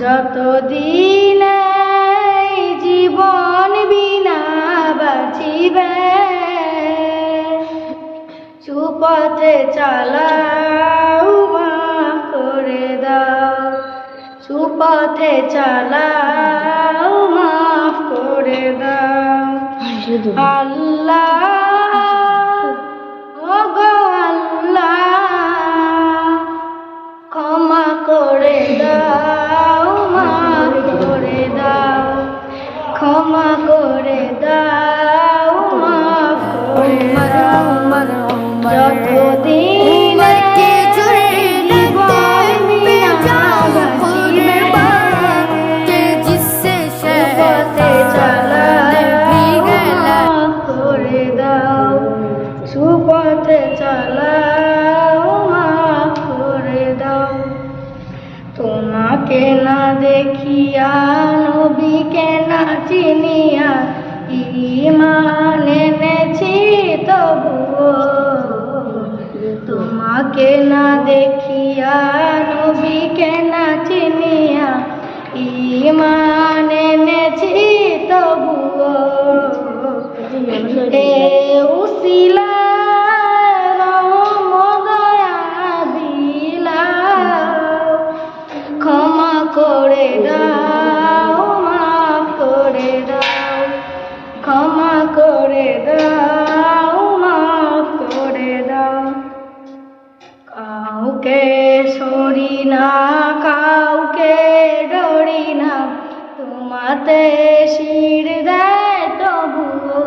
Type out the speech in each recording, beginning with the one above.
যতদিন এই জীবন বিনা বাঁচিবে, সুপথে চালাও, মাফ করে দাও। সুপথে চালাও, মাফ করে দাও। আল্লাহ, ওগো আল্লাহ, ক্ষমা করে দাও, মাফ করে দাও। ক্ষমা করে দাও, মাফ করে দাও। যতদিন সুপথে চালাও, মাফ করে দাও। তোমাকে না দেখিয়া, নবীকে না চিনিয়া, ঈমান এনেছি তবুও। তোমাকে না দেখিয়া, নবীকে না চিনিয়া, ঈমান এনেছি তবুও। এ উসিলা ক্ষমা করে দাও, মাফ করে দাও। ক্ষমা করে দাও, মাফ করে দাও। কাউকে সরি না, কাউকে ডরি না, তোমাতে শির দেয় তবুও।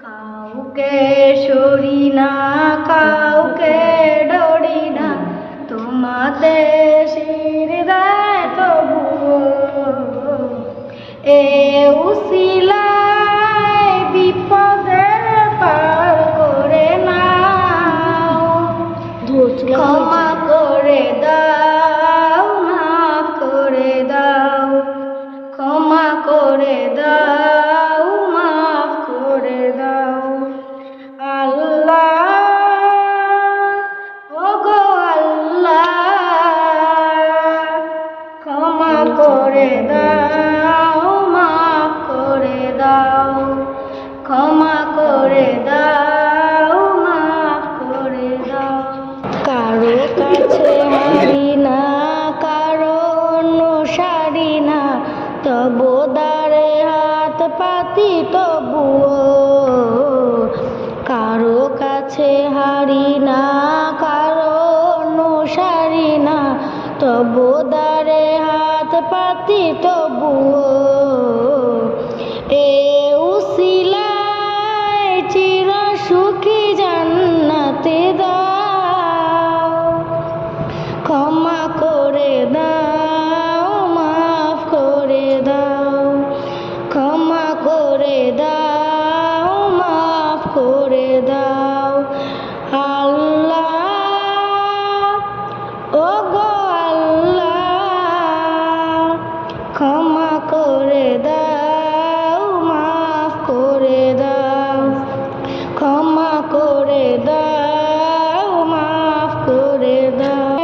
কাউকে সরি না, কাউকে ডরি না, তোমাতে শির দেয় তবুও। এ উসিলায় বিপদের পার করে নাও। ক্ষমা করে দাও, মাফ করে দাও। ক্ষমা করে দাও, মাফ করে দাও। আল্লাহ, ওগো আল্লাহ, ক্ষমা করে দাও, মাফ করে দাও। ক্ষমা করে দাও, মাফ করে দাও। কারো কাছে হারি না, কারো অনুসারী না, তবু দ্বারে হাত পাতি তবুও। কারো কাছে হারি না, কারো অনুসারী না, তবু দ্বারে হাত পাতি তবুও। এ উসিলায় চির সুখী জান্নাতে দাও। ক্ষমা করে দাও, মাফ করে দাও। ক্ষমা করে দাও, মাফ করে দাও। আল্লাহ, ওগো আল্লাহ, ক্ষমা করে দাও, মাফ করে দাও। ক্ষমা করে দাও, মাফ করে দাও।